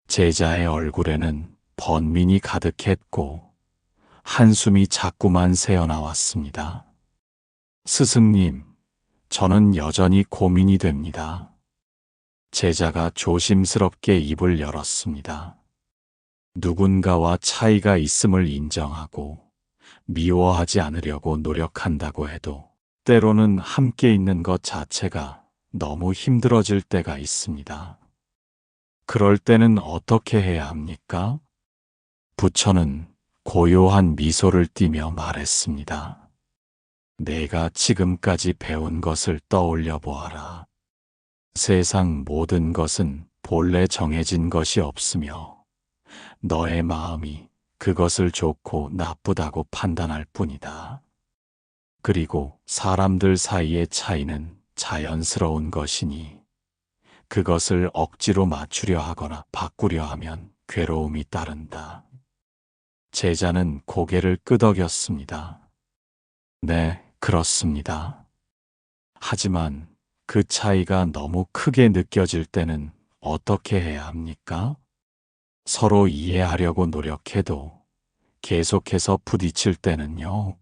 제자의 얼굴에는 번민이 가득했고 한숨이 자꾸만 새어나왔습니다. 스승님, 저는 여전히 고민이 됩니다. 제자가 조심스럽게 입을 열었습니다. 누군가와 차이가 있음을 인정하고 미워하지 않으려고 노력한다고 해도 때로는 함께 있는 것 자체가 너무 힘들어질 때가 있습니다. 그럴 때는 어떻게 해야 합니까? 부처는 고요한 미소를 띠며 말했습니다. 내가 지금까지 배운 것을 떠올려 보아라. 세상 모든 것은 본래 정해진 것이 없으며 너의 마음이 그것을 좋고 나쁘다고 판단할 뿐이다. 그리고 사람들 사이의 차이는 자연스러운 것이니 그것을 억지로 맞추려 하거나 바꾸려 하면 괴로움이 따른다. 제자는 고개를 끄덕였습니다. 네, 그렇습니다. 하지만 그 차이가 너무 크게 느껴질 때는 어떻게 해야 합니까? 서로 이해하려고 노력해도 계속해서 부딪힐 때는요.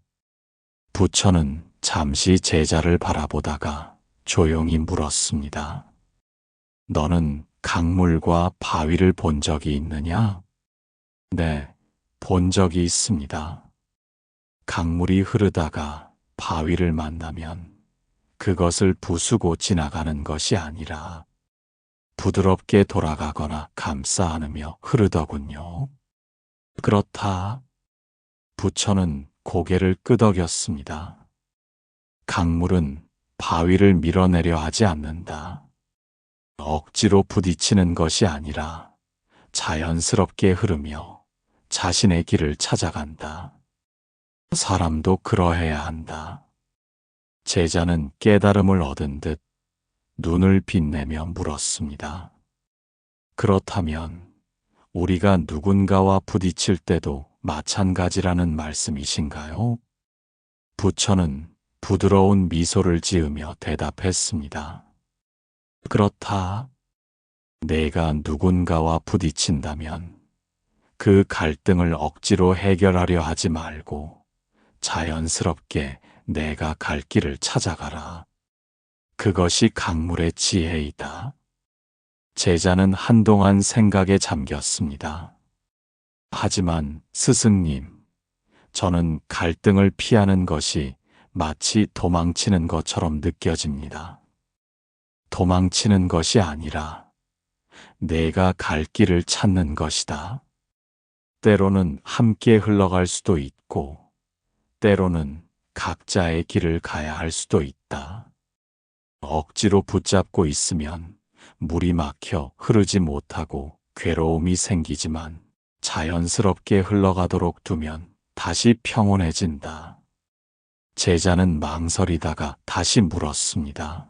부처는 잠시 제자를 바라보다가 조용히 물었습니다. 너는 강물과 바위를 본 적이 있느냐? 네, 본 적이 있습니다. 강물이 흐르다가 바위를 만나면 그것을 부수고 지나가는 것이 아니라 부드럽게 돌아가거나 감싸 안으며 흐르더군요. 그렇다. 부처는 고개를 끄덕였습니다. 강물은 바위를 밀어내려 하지 않는다. 억지로 부딪히는 것이 아니라 자연스럽게 흐르며 자신의 길을 찾아간다. 사람도 그러해야 한다. 제자는 깨달음을 얻은 듯 눈을 빛내며 물었습니다. 그렇다면 우리가 누군가와 부딪힐 때도 마찬가지라는 말씀이신가요? 부처는 부드러운 미소를 지으며 대답했습니다. 그렇다. 내가 누군가와 부딪힌다면 그 갈등을 억지로 해결하려 하지 말고 자연스럽게 내가 갈 길을 찾아가라. 그것이 강물의 지혜이다. 제자는 한동안 생각에 잠겼습니다. 하지만 스승님, 저는 갈등을 피하는 것이 마치 도망치는 것처럼 느껴집니다. 도망치는 것이 아니라 내가 갈 길을 찾는 것이다. 때로는 함께 흘러갈 수도 있고, 때로는 각자의 길을 가야 할 수도 있다. 억지로 붙잡고 있으면 물이 막혀 흐르지 못하고 괴로움이 생기지만 자연스럽게 흘러가도록 두면 다시 평온해진다. 제자는 망설이다가 다시 물었습니다.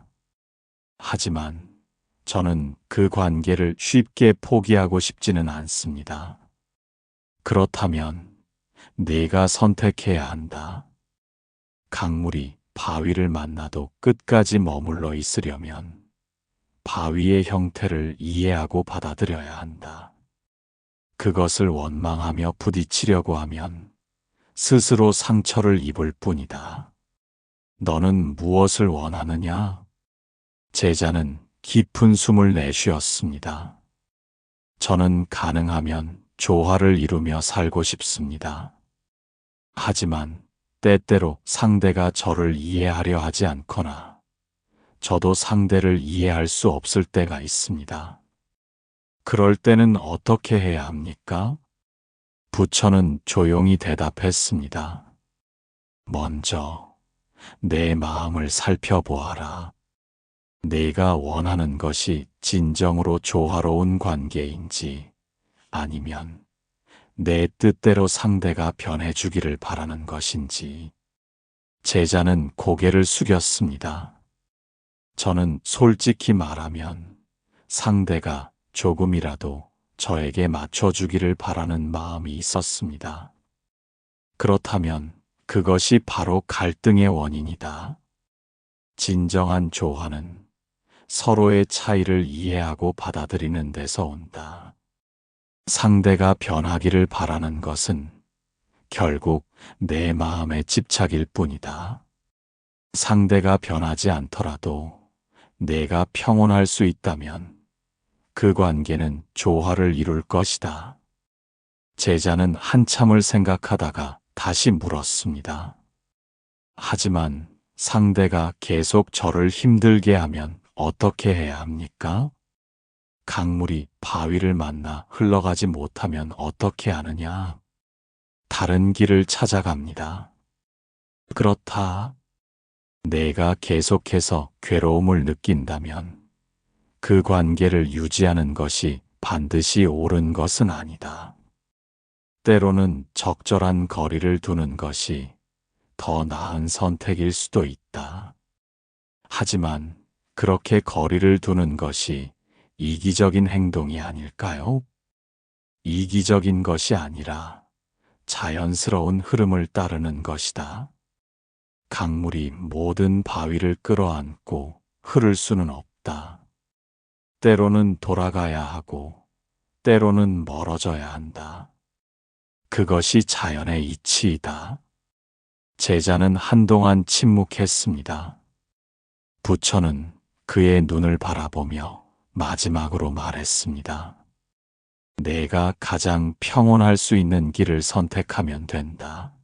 하지만 저는 그 관계를 쉽게 포기하고 싶지는 않습니다. 그렇다면 네가 선택해야 한다. 강물이 바위를 만나도 끝까지 머물러 있으려면 바위의 형태를 이해하고 받아들여야 한다. 그것을 원망하며 부딪히려고 하면 스스로 상처를 입을 뿐이다. 너는 무엇을 원하느냐? 제자는 깊은 숨을 내쉬었습니다. 저는 가능하면 조화를 이루며 살고 싶습니다. 하지만 때때로 상대가 저를 이해하려 하지 않거나 저도 상대를 이해할 수 없을 때가 있습니다. 그럴 때는 어떻게 해야 합니까? 부처는 조용히 대답했습니다. 먼저 내 마음을 살펴보아라. 내가 원하는 것이 진정으로 조화로운 관계인지 아니면 내 뜻대로 상대가 변해주기를 바라는 것인지. 제자는 고개를 숙였습니다. 저는 솔직히 말하면 상대가 조금이라도 저에게 맞춰주기를 바라는 마음이 있었습니다. 그렇다면 그것이 바로 갈등의 원인이다. 진정한 조화는 서로의 차이를 이해하고 받아들이는 데서 온다. 상대가 변하기를 바라는 것은 결국 내 마음의 집착일 뿐이다. 상대가 변하지 않더라도 내가 평온할 수 있다면 그 관계는 조화를 이룰 것이다. 제자는 한참을 생각하다가 다시 물었습니다. 하지만 상대가 계속 저를 힘들게 하면 어떻게 해야 합니까? 강물이 바위를 만나 흘러가지 못하면 어떻게 하느냐? 다른 길을 찾아갑니다. 그렇다. 내가 계속해서 괴로움을 느낀다면 그 관계를 유지하는 것이 반드시 옳은 것은 아니다. 때로는 적절한 거리를 두는 것이 더 나은 선택일 수도 있다. 하지만 그렇게 거리를 두는 것이 이기적인 행동이 아닐까요? 이기적인 것이 아니라 자연스러운 흐름을 따르는 것이다. 강물이 모든 바위를 끌어안고 흐를 수는 없다. 때로는 돌아가야 하고 때로는 멀어져야 한다. 그것이 자연의 이치이다. 제자는 한동안 침묵했습니다. 부처는 그의 눈을 바라보며 마지막으로 말했습니다. 내가 가장 평온할 수 있는 길을 선택하면 된다.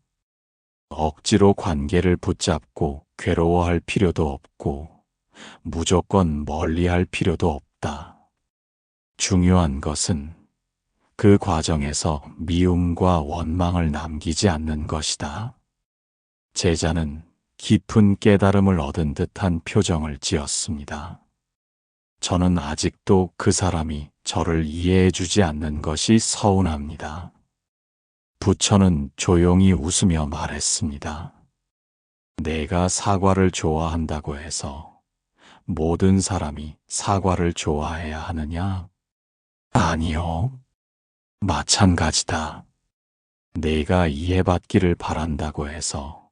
억지로 관계를 붙잡고 괴로워할 필요도 없고 무조건 멀리할 필요도 없다. 중요한 것은 그 과정에서 미움과 원망을 남기지 않는 것이다. 제자는 깊은 깨달음을 얻은 듯한 표정을 지었습니다. 저는 아직도 그 사람이 저를 이해해 주지 않는 것이 서운합니다. 부처는 조용히 웃으며 말했습니다. 내가 사과를 좋아한다고 해서 모든 사람이 사과를 좋아해야 하느냐? 아니요. 마찬가지다. 내가 이해받기를 바란다고 해서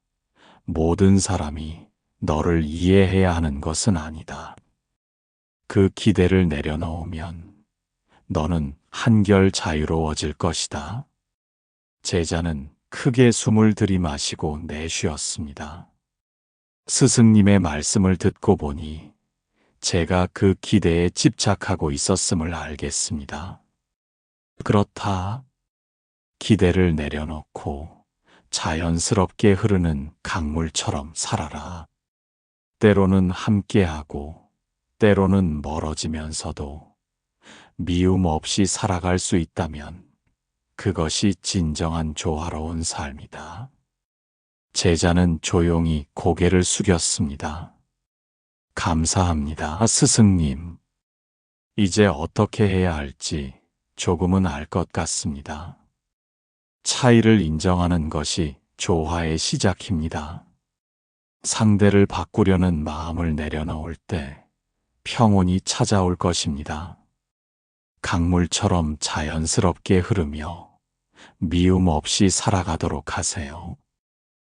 모든 사람이 너를 이해해야 하는 것은 아니다. 그 기대를 내려놓으면 너는 한결 자유로워질 것이다. 제자는 크게 숨을 들이마시고 내쉬었습니다. 스승님의 말씀을 듣고 보니 제가 그 기대에 집착하고 있었음을 알겠습니다. 그렇다. 기대를 내려놓고 자연스럽게 흐르는 강물처럼 살아라. 때로는 함께하고 때로는 멀어지면서도 미움 없이 살아갈 수 있다면 그것이 진정한 조화로운 삶이다. 제자는 조용히 고개를 숙였습니다. 감사합니다, 스승님. 이제 어떻게 해야 할지 조금은 알 것 같습니다. 차이를 인정하는 것이 조화의 시작입니다. 상대를 바꾸려는 마음을 내려놓을 때 평온이 찾아올 것입니다. 강물처럼 자연스럽게 흐르며 미움 없이 살아가도록 하세요.